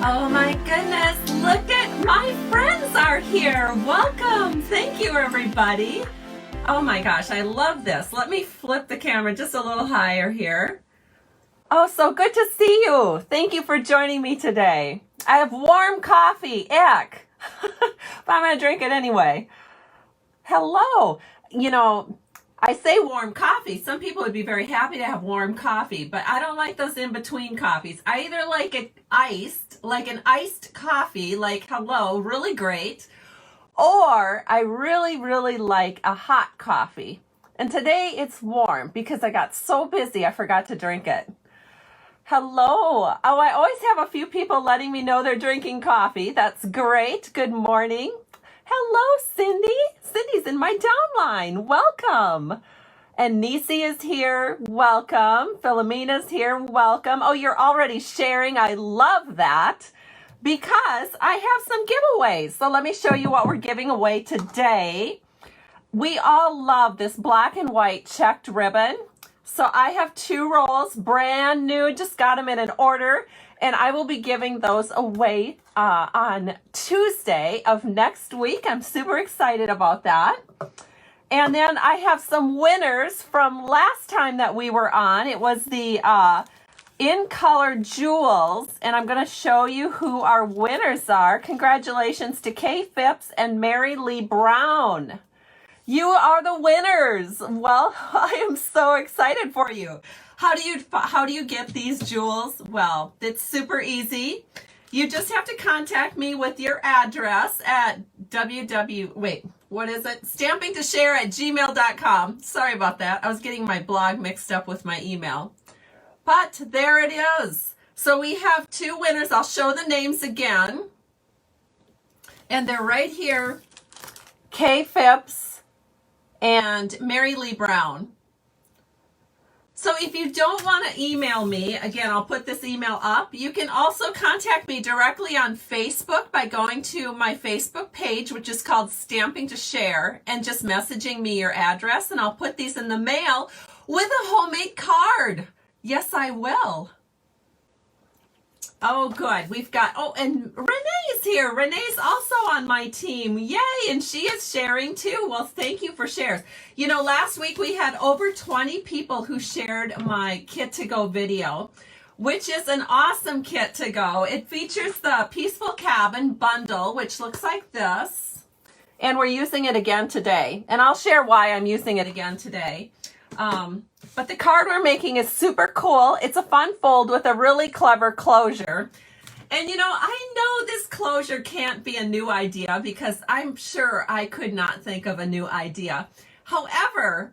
Oh my goodness, look at my friends are here. Welcome. Thank you, everybody. Oh my gosh, I love this. Let me flip the camera just a little higher here. Oh, so good to see you. Thank you for joining me today. I have warm coffee. Ick. But I'm going to drink it anyway. Hello. I say warm coffee. Some people would be very happy to have warm coffee, but I don't like those in-between coffees. I either like it iced, like an iced coffee, like hello, really great, or I really, really like a hot coffee. And today it's warm because I got so busy I forgot to drink it. Hello. Oh, I always have a few people letting me know they're drinking coffee. That's great. Good morning. Hello, Cindy. Cindy's in my downline. Welcome. And Nisi is here. Welcome. Philomena's here. Welcome. Oh, you're already sharing. I love that because I have some giveaways. So let me show you what we're giving away today. We all love this black and white checked ribbon. So I have 2 rolls, brand new, just got them in an order, and I will be giving those away on Tuesday of next week. I'm super excited about that. And then I have some winners from last time that we were on. It was the In Color Jewels, and I'm going to show you who our winners are. Congratulations to Kay Phipps and Mary Lee Brown. You are the winners. Well, I am so excited for you. How do you get these jewels? Well, it's super easy. You just have to contact me with your address at stampingtoshare@gmail.com. Sorry about that. I was getting my blog mixed up with my email. But there it is. So we have 2 winners. I'll show the names again. And they're right here. Kay Phipps and Mary Lee Brown. So if you don't want to email me, again, I'll put this email up. You can also contact me directly on Facebook by going to my Facebook page, which is called Stamping to Share, and just messaging me your address, and I'll put these in the mail with a homemade card. Yes, I will. Oh, good. We've got, and Renee's here. Renee's also on my team. Yay. And she is sharing too. Well, thank you for shares. Last week we had over 20 people who shared my Kit to Go video, which is an awesome kit to go. It features the Peaceful Cabin bundle, which looks like this. And we're using it again today. And I'll share why I'm using it again today. But the card we're making is super cool. It's a fun fold with a really clever closure. And I know this closure can't be a new idea because I'm sure I could not think of a new idea. However,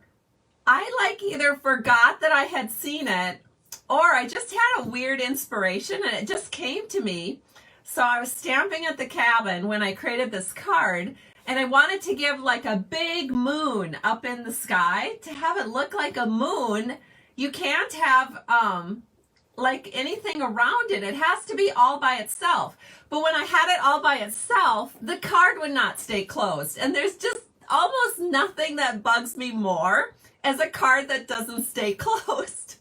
I either forgot that I had seen it or I just had a weird inspiration and it just came to me. So I was stamping at the cabin when I created this card. And I wanted to give like a big moon up in the sky to have it look like a moon. You can't have like anything around it. It has to be all by itself. But when I had it all by itself, the card would not stay closed. And there's just almost nothing that bugs me more as a card that doesn't stay closed.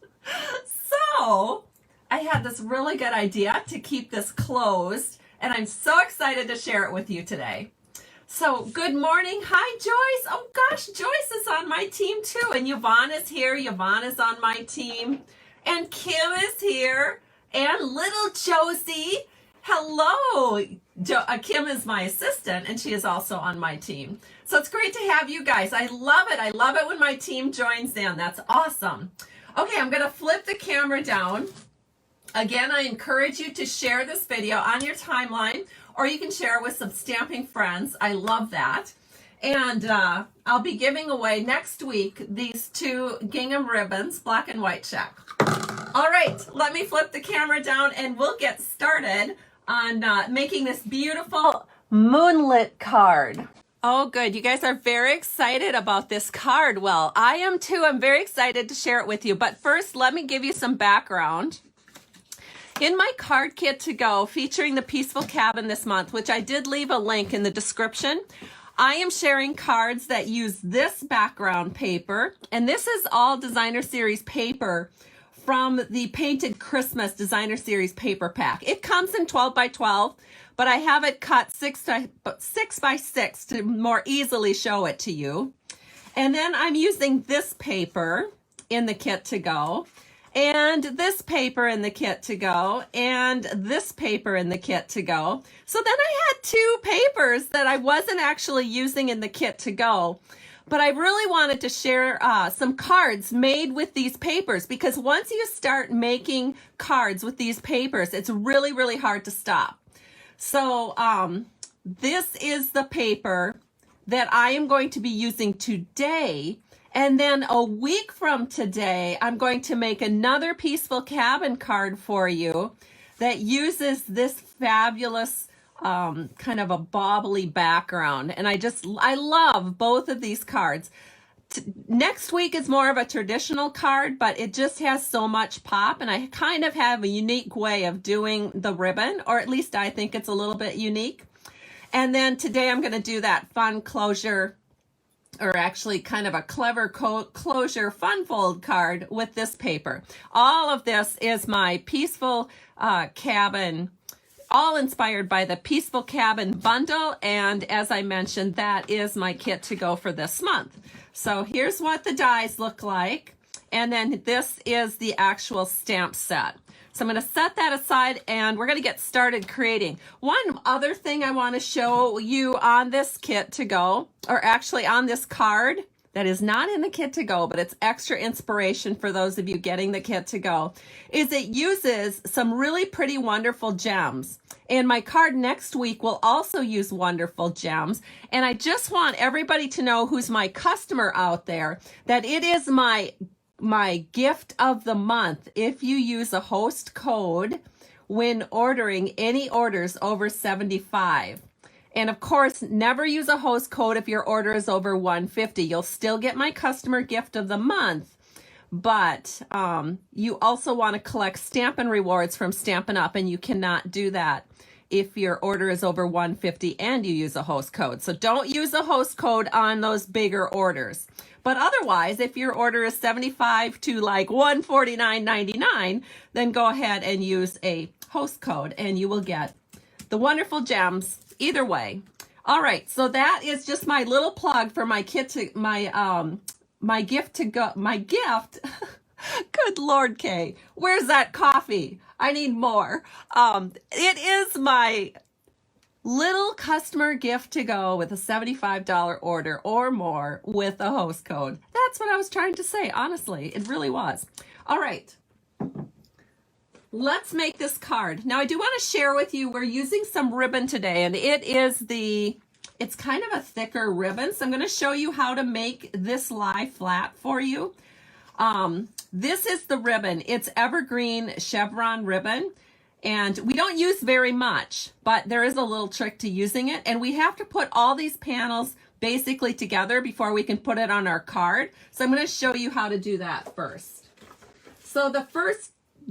So I had this really good idea to keep this closed. And I'm so excited to share it with you today. So good morning. Hi, Joyce. Oh gosh, Joyce is on my team too. And Yvonne is here. Yvonne is on my team. And Kim is here. And little Josie. Hello. Kim is my assistant and she is also on my team. So it's great to have you guys. I love it. I love it when my team joins in. That's awesome. Okay, I'm going to flip the camera down. Again, I encourage you to share this video on your timeline, or you can share it with some stamping friends. I love that. And I'll be giving away next week these 2 gingham ribbons, black and white check. All right, let me flip the camera down and we'll get started on making this beautiful moonlit card. Oh, good. You guys are very excited about this card. Well, I am too. I'm very excited to share it with you. But first, let me give you some background. In my card kit to go featuring the Peaceful Cabin this month, which I did leave a link in the description, I am sharing cards that use this background paper. And this is all Designer Series paper from the Painted Christmas Designer Series paper pack. It comes in 12 by 12, but I have it cut 6 by 6 to more easily show it to you. And then I'm using this paper in the kit to go, and this paper in the kit to go, and this paper in the kit to go. So then I had 2 papers that I wasn't actually using in the kit to go. But I really wanted to share some cards made with these papers, because once you start making cards with these papers, it's really, really hard to stop. So this is the paper that I am going to be using today. And then a week from today, I'm going to make another Peaceful Cabin card for you that uses this fabulous kind of a bobbly background. And I love both of these cards. Next week is more of a traditional card, but it just has so much pop, and I kind of have a unique way of doing the ribbon, or at least I think it's a little bit unique. And then today I'm going to do that fun closure, or actually kind of a clever closure fun fold card with this paper. All of this is my Peaceful Cabin, all inspired by the Peaceful Cabin bundle. And as I mentioned, that is my kit to go for this month. So here's what the dies look like. And then this is the actual stamp set. So I'm going to set that aside, and we're going to get started creating. One other thing I want to show you on this kit to go, or actually on this card that is not in the kit to go, but it's extra inspiration for those of you getting the kit to go, is it uses some really pretty wonderful gems. And my card next week will also use wonderful gems. And I just want everybody to know who's my customer out there that it is my gift of the month if you use a host code when ordering any orders over 75. And of course, never use a host code if your order is over 150. You'll still get my customer gift of the month, but you also want to collect Stampin' Rewards from Stampin' Up, and you cannot do that if your order is over 150 and you use a host code. So don't use a host code on those bigger orders. But otherwise, if your order is 75 to like 149.99, then go ahead and use a host code and you will get the wonderful gems either way. All right, so that is just my little plug for my kit to my gift to go. My gift. Good Lord, Kay, where's that coffee? I need more. It is my little customer gift to go with a $75 order or more with a host code. That's what I was trying to say, honestly. It really was. All right. Let's make this card. Now, I do want to share with you, we're using some ribbon today, and it's kind of a thicker ribbon. So I'm going to show you how to make this lie flat for you. This is the ribbon. It's evergreen chevron ribbon. And we don't use very much, but there is a little trick to using it. And we have to put all these panels basically together before we can put it on our card. So I'm going to show you how to do that first. So the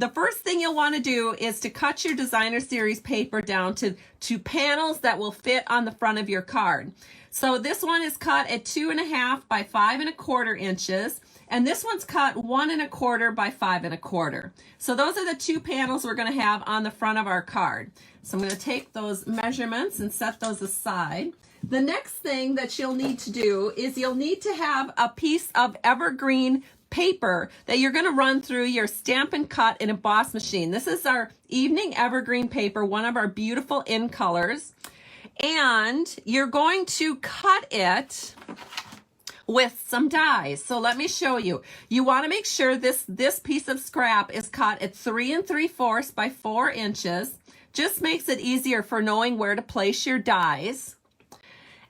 first thing you'll want to do is to cut your Designer Series paper down to panels that will fit on the front of your card. So this one is cut at 2.5 by 5.25 inches. And this one's cut 1.25 by 5.25. So those are the 2 panels we're going to have on the front of our card. So I'm going to take those measurements and set those aside. The next thing that you'll need to do is you'll need to have a piece of evergreen paper that you're going to run through your Stampin' Cut and Emboss machine. This is our evening evergreen paper, one of our beautiful in colors. And you're going to cut it with some dies. So let me show you. You want to make sure this piece of scrap is cut at 3 3/4 by 4 inches. Just makes it easier for knowing where to place your dies.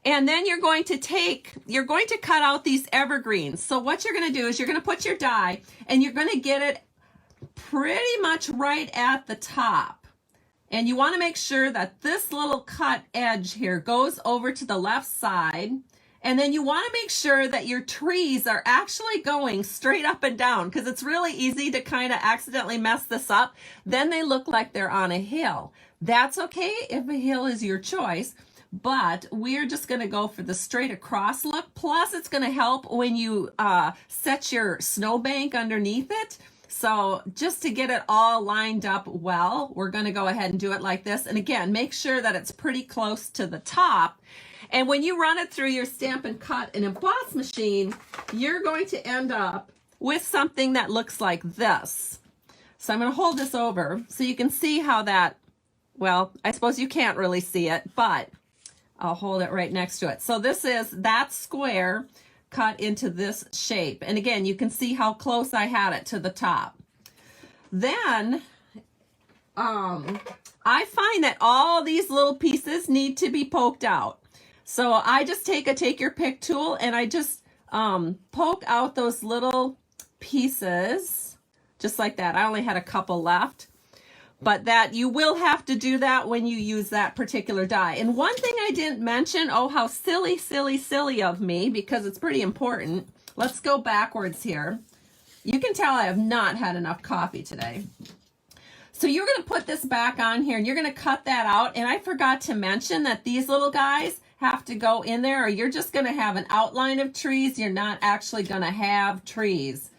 And then you're going to cut out these evergreens. So what you're going to do is you're going to put your die and you're going to get it pretty much right at the top. And you want to make sure that this little cut edge here goes over to the left side. And then you want to make sure that your trees are actually going straight up and down, because it's really easy to kind of accidentally mess this up. Then they look like they're on a hill. That's okay if a hill is your choice, but we're just going to go for the straight across look. Plus, it's going to help when you set your snowbank underneath it, So just to get it all lined up well, we're going to go ahead and do it like this. And again, make sure that it's pretty close to the top. And when you run it through your Stampin' Cut and Emboss machine, you're going to end up with something that looks like this. So I'm going to hold this over so you can see how that, well, I suppose you can't really see it, but I'll hold it right next to it. So this is that square cut into this shape. And again, you can see how close I had it to the top. Then I find that all these little pieces need to be poked out. So I just take a take your pick tool and I just poke out those little pieces just like that. I only had a couple left. But that you will have to do that when you use that particular die. And one thing I didn't mention, oh, how silly, silly, silly of me, because it's pretty important. Let's go backwards here. You can tell I have not had enough coffee today. So you're going to put this back on here and you're going to cut that out. And I forgot to mention that these little guys have to go in there or you're just going to have an outline of trees. You're not actually going to have trees.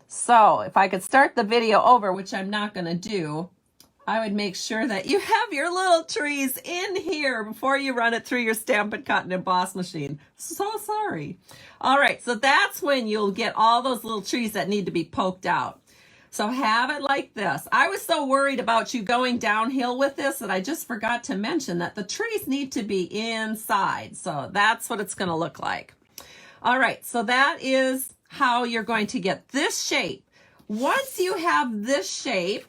So if I could start the video over, which I'm not going to do, I would make sure that you have your little trees in here before you run it through your Stampin' Cut and Emboss machine. So sorry. All right, so that's when you'll get all those little trees that need to be poked out. So have it like this. I was so worried about you going downhill with this that I just forgot to mention that the trees need to be inside. So that's what it's going to look like. All right, so that is how you're going to get this shape. Once you have this shape,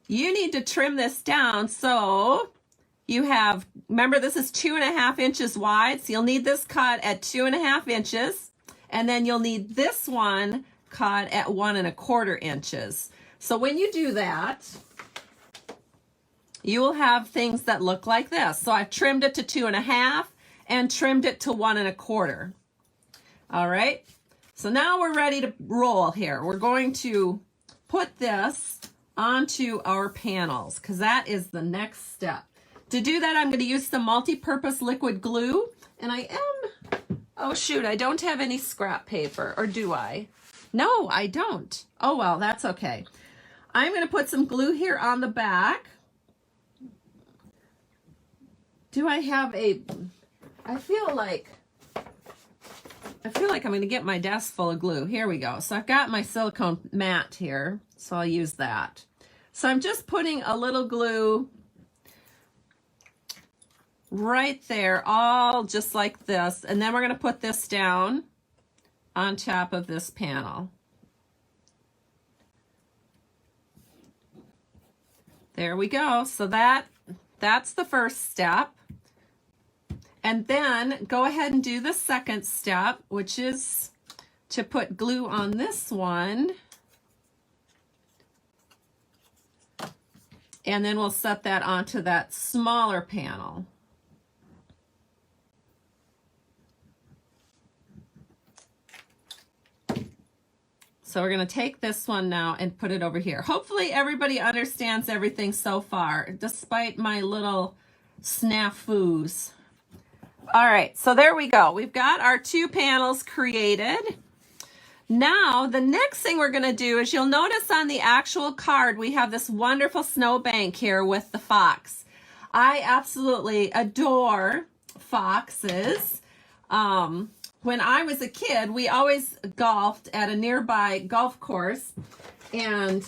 you need to trim this down. So you have, remember this is 2.5 inches wide. So you'll need this cut at 2.5 inches. And then you'll need this one cut at 1.25 inches. So when you do that, you will have things that look like this. So I've trimmed it to 2.5 and trimmed it to 1.25. All right. So now we're ready to roll here. We're going to put this onto our panels because that is the next step. To do that, I'm going to use some multi-purpose liquid glue, and I am, oh shoot, I don't have any scrap paper, or do I? No, I don't. Oh well, that's okay. I'm going to put some glue here on the back. Do I have a, I feel like I'm going to get my desk full of glue. Here we go. So I've got my silicone mat here, so I'll use that. So I'm just putting a little glue right there, all just like this. And then we're going to put this down on top of this panel. There we go. So that's the first step. And then go ahead and do the second step, which is to put glue on this one. And then we'll set that onto that smaller panel. So we're going to take this one now and put it over here. Hopefully everybody understands everything so far, despite my little snafus. All right, so there we go. We've got our two panels created. Now, the next thing we're going to do is you'll notice on the actual card, we have this wonderful snowbank here with the fox. I absolutely adore foxes. When I was a kid, we always golfed at a nearby golf course, and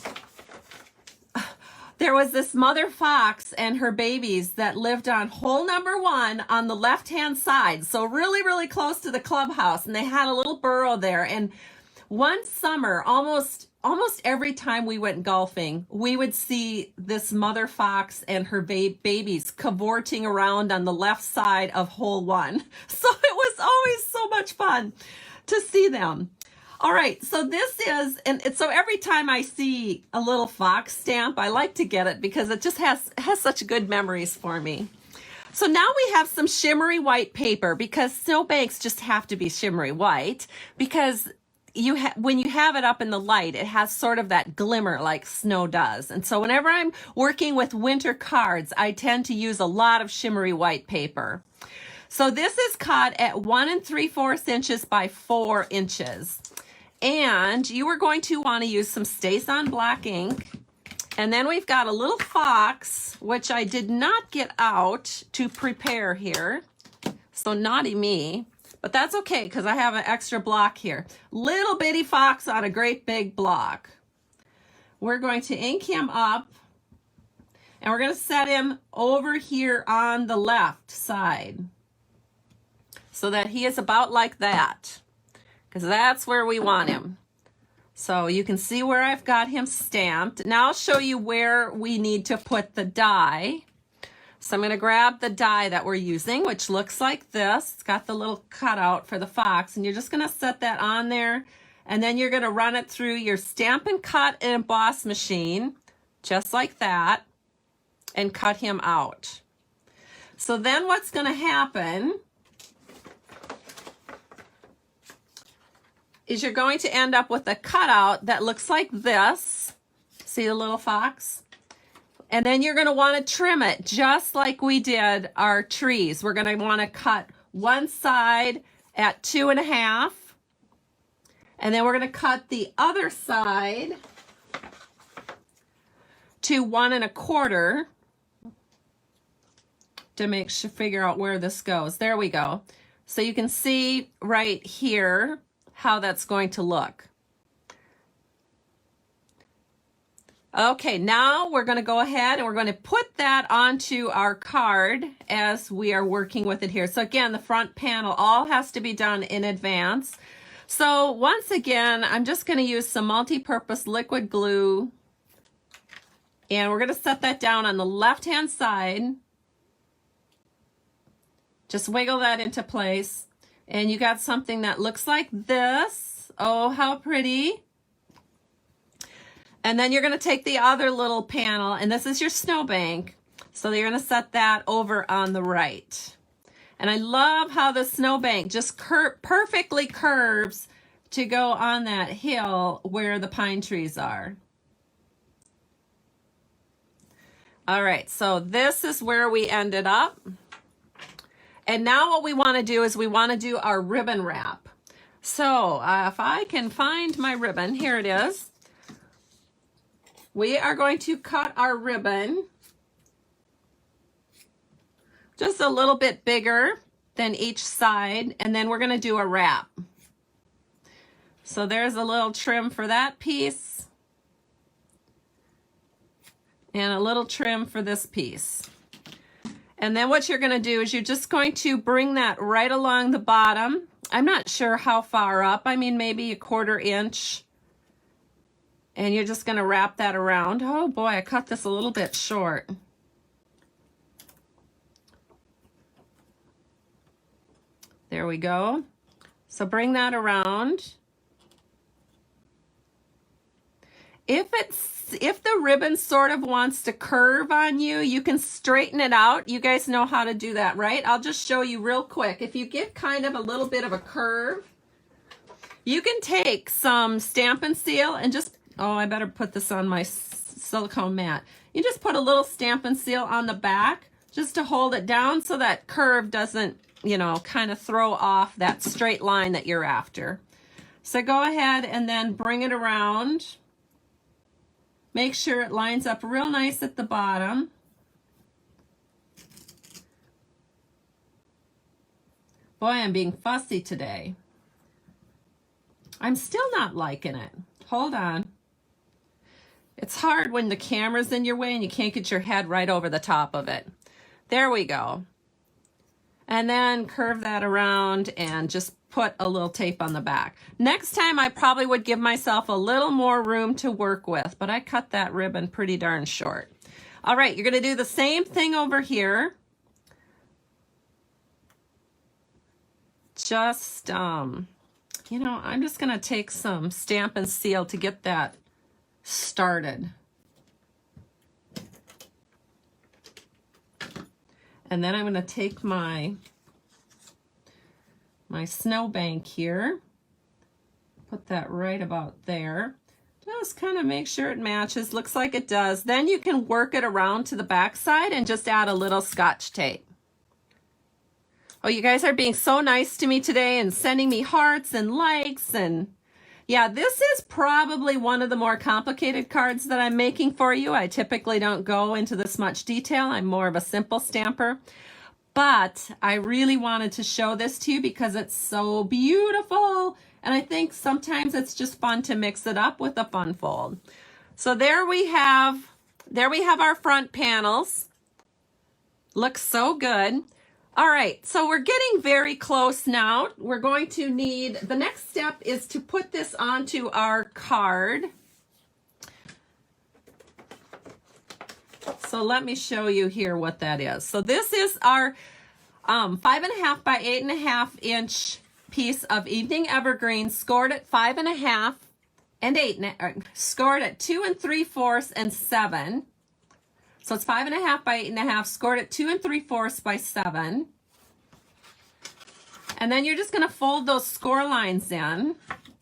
there was this mother fox and her babies that lived on hole number 1 on the left-hand side, so really, really close to the clubhouse, and they had a little burrow there. And one summer, almost every time we went golfing, we would see this mother fox and her babies cavorting around on the left side of hole 1. So it was always so much fun to see them. All right, so this is, and so every time I see a little fox stamp, I like to get it because it just has such good memories for me. So now we have some shimmery white paper because snowbanks just have to be shimmery white because when you have it up in the light, it has sort of that glimmer like snow does. And so whenever I'm working with winter cards, I tend to use a lot of shimmery white paper. So this is cut at 1 3/4 inches by 4 inches. And you are going to want to use some StazOn black ink. And then we've got a little fox, which I did not get out to prepare here. So naughty me, but that's okay because I have an extra block here. Little bitty fox on a great big block. We're going to ink him up and we're going to set him over here on the left side so that he is about like that, because that's where we want him. So you can see where I've got him stamped. Now I'll show you where we need to put the die. So I'm going to grab the die that we're using, which looks like this. It's got the little cutout for the fox, and you're just going to set that on there, and then you're going to run it through your Stampin' Cut and Emboss machine, just like that, and cut him out. So then what's going to happen is you're going to end up with a cutout that looks like this. See the little fox? And then you're going to want to trim it just like we did our trees. We're going to want to cut one side at 2.5. And then we're going to cut the other side to 1.25 to make sure, figure out where this goes. There we go. So you can see right here how that's going to look. Okay, now we're going to go ahead and we're going to put that onto our card as we are working with it here. So again, the front panel all has to be done in advance. So once again, I'm just going to use some multi-purpose liquid glue, and we're going to set that down on the left-hand side. Just wiggle that into place, and you got something that looks like this. Oh, how pretty. And then you're going to take the other little panel, and this is your snowbank. So you're going to set that over on the right. And I love how the snowbank just perfectly curves to go on that hill where the pine trees are. All right, so this is where we ended up. And now what we want to do is we want to do our ribbon wrap. So if I can find my ribbon, here it is. We are going to cut our ribbon just a little bit bigger than each side, and then we're going to do a wrap. So there's a little trim for that piece, and a little trim for this piece. And then what you're going to do is you're just going to bring that right along the bottom. I'm not sure how far up. I mean, maybe 1/4 inch. And you're just going to wrap that around. Oh boy, I cut this a little bit short. There we go. So bring that around. If the ribbon sort of wants to curve on you, you can straighten it out. You guys know how to do that, right? I'll just show you real quick. If you get kind of a little bit of a curve, you can take some Stampin' Seal and just, oh, I better put this on my silicone mat. You just put a little Stampin' Seal on the back just to hold it down so that curve doesn't, you know, kind of throw off that straight line that you're after. So go ahead and then bring it around. Make sure it lines up real nice at the bottom. Boy, I'm being fussy today. I'm still not liking it. Hold on. It's hard when the camera's in your way and you can't get your head right over the top of it. There we go. And then curve that around and just put a little tape on the back. Next time I probably would give myself a little more room to work with, but I cut that ribbon pretty darn short. All right, you're going to do the same thing over here. Just, you know, I'm just going to take some Stampin' Seal to get that started. And then I'm going to take my snowbank here, put that right about there. Just kind of make sure it matches. Looks like it does. Then you can work it around to the back side and just add a little Scotch tape. Oh, you guys are being so nice to me today and sending me hearts and likes, and Yeah, this is probably one of the more complicated cards that I'm making for you. I typically don't go into this much detail. I'm more of a simple stamper. But I really wanted to show this to you because it's so beautiful. And I think sometimes it's just fun to mix it up with a fun fold. So there we have our front panels. Looks so good. All right, so we're getting very close now. We're going to need, the next step is to put this onto our card. So let me show you here what that is. So this is our 5.5 by 8.5 inch piece of Evening Evergreen, scored at 5.5 and 8, scored at 2 3/4 and 7. So it's 5.5 by 8.5, scored at 2 3/4 by 7. And then you're just going to fold those score lines in,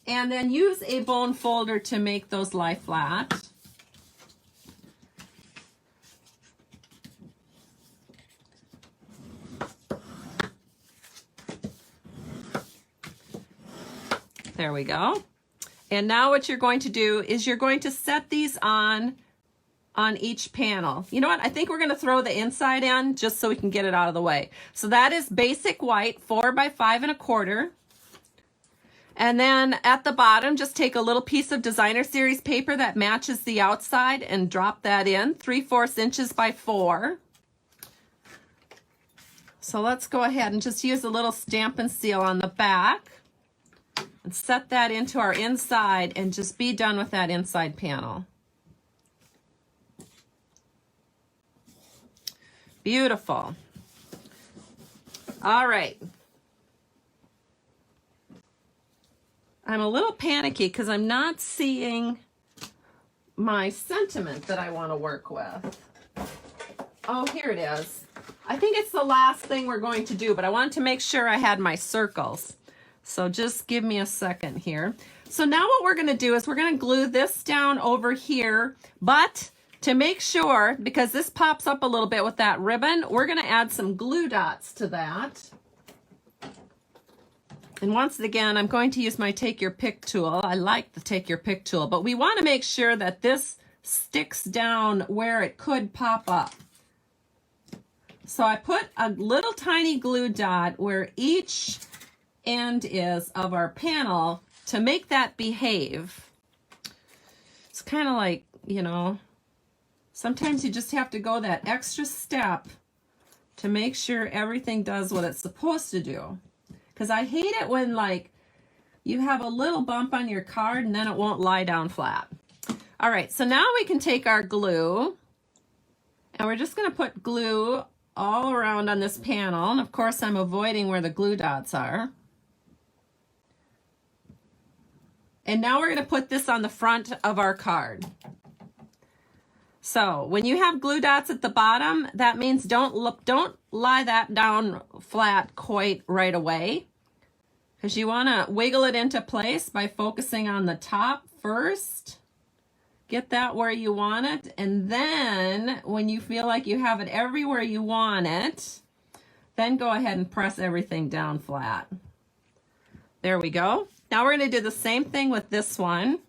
and then use a bone folder to make those lie flat. There we go. And now what you're going to do is you're going to set these on each panel. You know what? I think we're going to throw the inside in just so we can get it out of the way. So that is basic white, 4 by 5 1/4. And then at the bottom, just take a little piece of Designer Series paper that matches the outside and drop that in, 3/4 inches by 4. So let's go ahead and just use a little Stampin' Seal on the back and set that into our inside and just be done with that inside panel. Beautiful. All right. I'm a little panicky because I'm not seeing my sentiment that I want to work with. Oh, here it is. I think it's the last thing we're going to do, but I wanted to make sure I had my circles. So just give me a second here. So now what we're going to do is we're going to glue this down over here, but to make sure, because this pops up a little bit with that ribbon, we're going to add some glue dots to that. And once again, I'm going to use my Take Your Pick tool. I like the Take Your Pick tool, but we want to make sure that this sticks down where it could pop up. So I put a little tiny glue dot where each end is of our panel to make that behave. It's kind of like, you know, sometimes you just have to go that extra step to make sure everything does what it's supposed to do. Because I hate it when, like, you have a little bump on your card and then it won't lie down flat. All right, so now we can take our glue and we're just going to put glue all around on this panel. And of course, I'm avoiding where the glue dots are. And now we're going to put this on the front of our card. So when you have glue dots at the bottom, that means don't lie that down flat quite right away, because you want to wiggle it into place by focusing on the top first. Get that where you want it, and then when you feel like you have it everywhere you want it, then go ahead and press everything down flat. There we go. Now we're going to do the same thing with this one.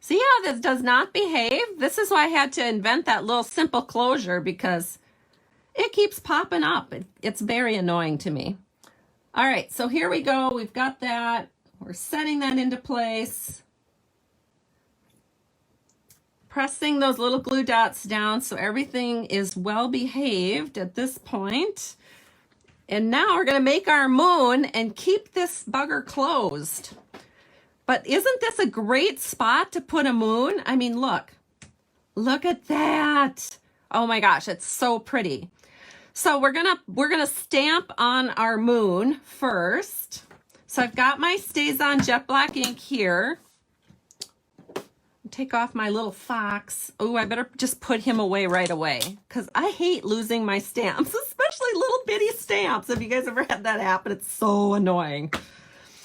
See how this does not behave? This is why I had to invent that little simple closure, because it keeps popping up. It's very annoying to me. All right, so here we go. We've got that. We're setting that into place. Pressing those little glue dots down so everything is well behaved at this point. And now we're going to make our moon and keep this bugger closed. But isn't this a great spot to put a moon? I mean, look at that. Oh my gosh, it's so pretty. So we're gonna stamp on our moon first. So I've got my StazOn Jet Black ink here. Take off my little fox. Oh, I better just put him away right away, because I hate losing my stamps, especially little bitty stamps. Have you guys ever had that happen? It's so annoying.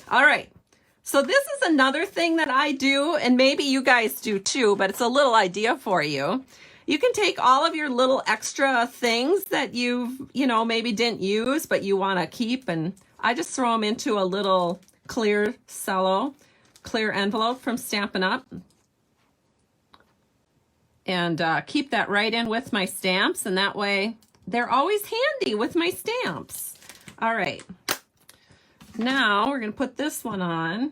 All right. So this is another thing that I do, and maybe you guys do too, but it's a little idea for you. You can take all of your little extra things that you maybe didn't use, but you want to keep, and I just throw them into a little clear cello, clear envelope from Stampin' Up. And keep that right in with my stamps, and that way they're always handy with my stamps. All right, now we're going to put this one on.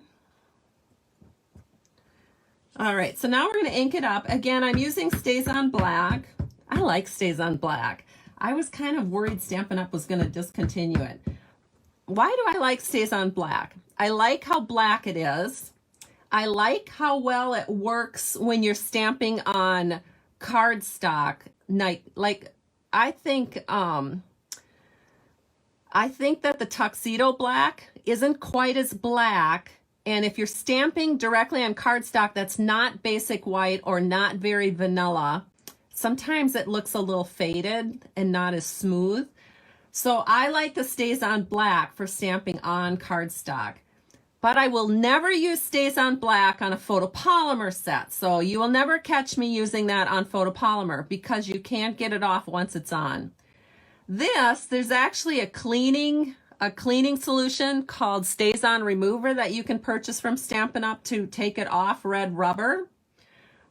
All right, so now we're going to ink it up. Again, I'm using StazOn Black. I like StazOn Black. I was kind of worried Stampin' Up was going to discontinue it. Why do I like StazOn Black? I like how black it is. I like how well it works when you're stamping on cardstock. Like I think that the Tuxedo Black isn't quite as black, and if you're stamping directly on cardstock that's not basic white or not very vanilla, sometimes it looks a little faded and not as smooth. So I like the StazOn Black for stamping on cardstock. But I will never use StazOn Black on a photopolymer set. So you will never catch me using that on photopolymer because you can't get it off once it's on. There's actually a cleaning solution called StazOn Remover that you can purchase from Stampin' Up to take it off red rubber.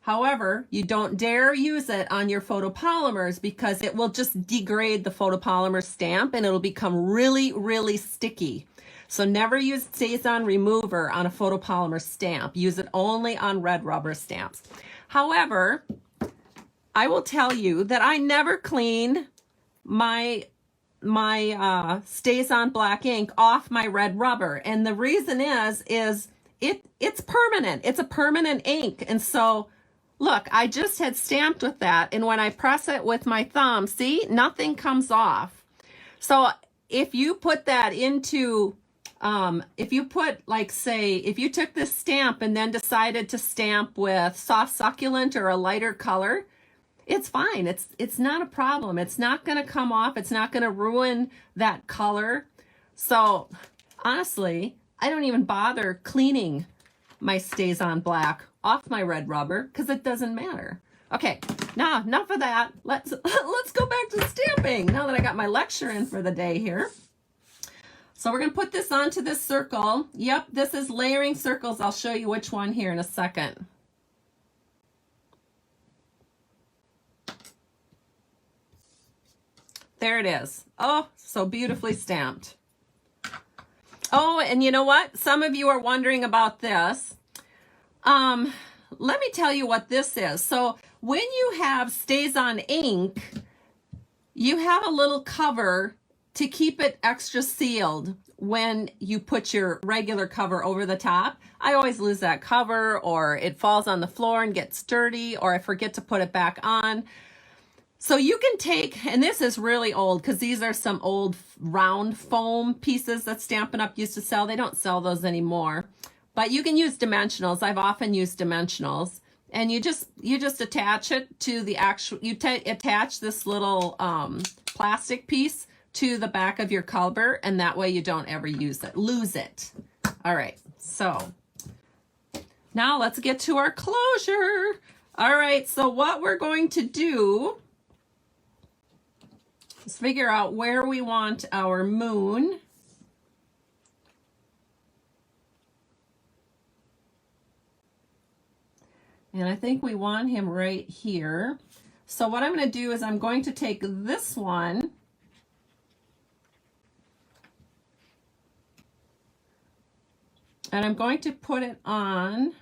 However, you don't dare use it on your photopolymers because it will just degrade the photopolymer stamp and it'll become really, really sticky. So never use StazOn Remover on a photopolymer stamp. Use it only on red rubber stamps. However, I will tell you that I never clean my StazOn Black ink off my red rubber. And the reason is it's permanent. It's a permanent ink. And so, look, I just had stamped with that. And when I press it with my thumb, see, nothing comes off. So if you put that into... if you put, like, say, if you took this stamp and then decided to stamp with soft succulent or a lighter color, it's fine. It's not a problem. It's not going to come off. It's not going to ruin that color. So honestly, I don't even bother cleaning my StazOn Black off my red rubber because it doesn't matter. Okay, now enough of that. Let's go back to stamping now that I got my lecture in for the day here. So we're going to put this onto this circle. Yep, this is layering circles. I'll show you which one here in a second. There it is. Oh, so beautifully stamped. Oh, and you know what? Some of you are wondering about this. Let me tell you what this is. So when you have StazOn ink, you have a little cover to keep it extra sealed when you put your regular cover over the top. I always lose that cover, or it falls on the floor and gets dirty, or I forget to put it back on. So you can take, and this is really old because these are some old round foam pieces that Stampin' Up used to sell. They don't sell those anymore, but you can use dimensionals. I've often used dimensionals, and you just attach it to the actual, attach this little plastic piece to the back of your cover, and that way you don't ever lose it. All right, so now let's get to our closure. All right, so what we're going to do is figure out where we want our moon. And I think we want him right here. So what I'm going to do is I'm going to take this one and I'm going to put it on.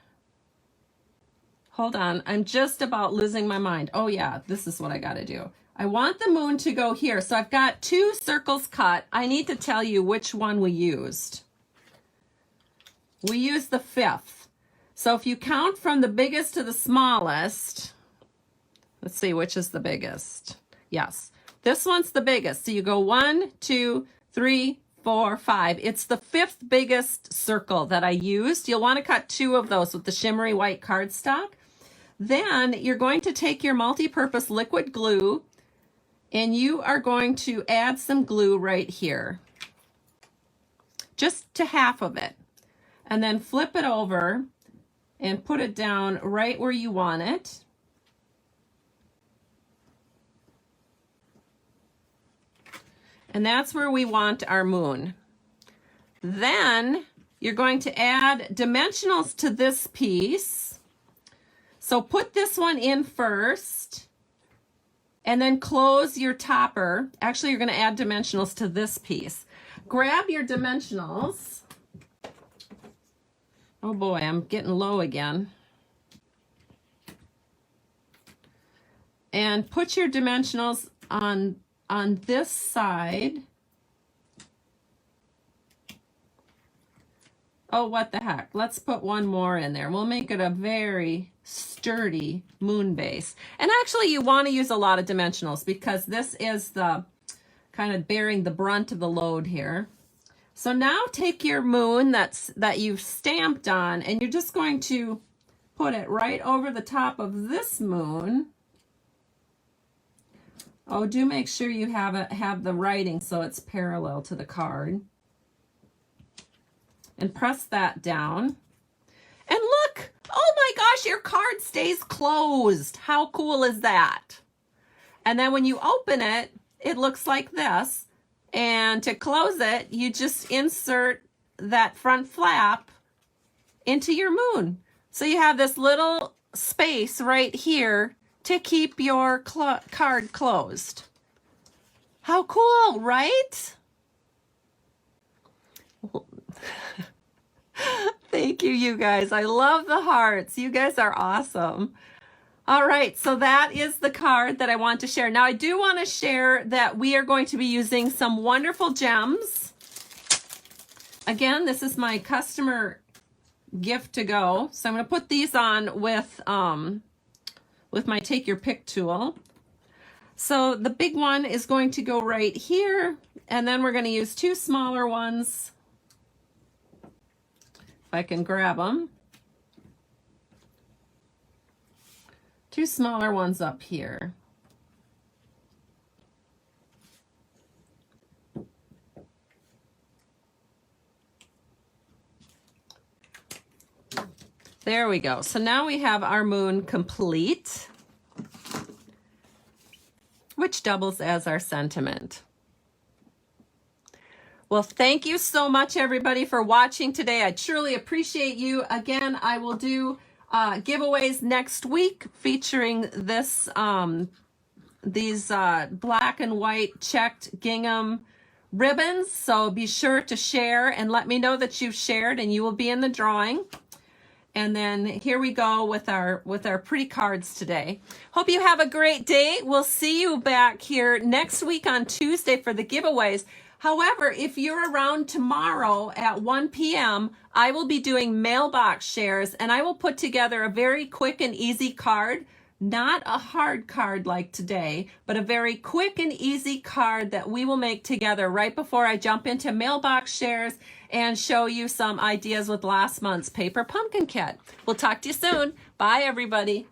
Hold on, I'm just about losing my mind. Oh yeah, this is what I got to do. I want the moon to go here. So I've got 2 circles cut. I need to tell you which one we used. We used the 5th. So if you count from the biggest to the smallest, let's see which is the biggest. Yes, this one's the biggest. So you go 1, 2, 3, 4, 5. It's the 5th biggest circle that I used. You'll want to cut 2 of those with the shimmery white cardstock. Then you're going to take your multi-purpose liquid glue and you are going to add some glue right here, just to half of it, and then flip it over and put it down right where you want it. And that's where we want our moon. Then you're going to add dimensionals to this piece. So put this one in first and then close your topper. Actually, you're going to add dimensionals to this piece. Grab your dimensionals. Oh boy, I'm getting low again. And put your dimensionals on this side. Oh, what the heck. Let's put one more in there. We'll make it a very sturdy moon base. And actually, you want to use a lot of dimensionals because this is the kind of bearing the brunt of the load here. So now take your moon that you've stamped on, and you're just going to put it right over the top of this moon. Oh, do make sure you have the writing so it's parallel to the card. And press that down. And look, oh my gosh, your card stays closed. How cool is that? And then when you open it, it looks like this. And to close it, you just insert that front flap into your moon. So you have this little space right here to keep your card closed. How cool, right? Thank you, you guys. I love the hearts. You guys are awesome. All right, so that is the card that I want to share. Now, I do want to share that we are going to be using some wonderful gems. Again, this is my customer gift to go. So I'm going to put these on with my Take Your Pick tool. So the big one is going to go right here, and then we're going to use two smaller ones. If I can grab them. Two smaller ones up here. There we go. So now we have our moon complete, which doubles as our sentiment. Well, thank you so much, everybody, for watching today. I truly appreciate you. Again, I will do giveaways next week featuring this these black and white checked gingham ribbons. So be sure to share and let me know that you've shared, and you will be in the drawing. And then here we go with our pretty cards today. Hope you have a great day. We'll see you back here next week on Tuesday for the giveaways. However, if you're around tomorrow at 1 p.m., I will be doing mailbox shares, and I will put together a very quick and easy card, not a hard card like today, but a very quick and easy card that we will make together right before I jump into mailbox shares and show you some ideas with last month's paper pumpkin kit. We'll talk to you soon. Bye, everybody.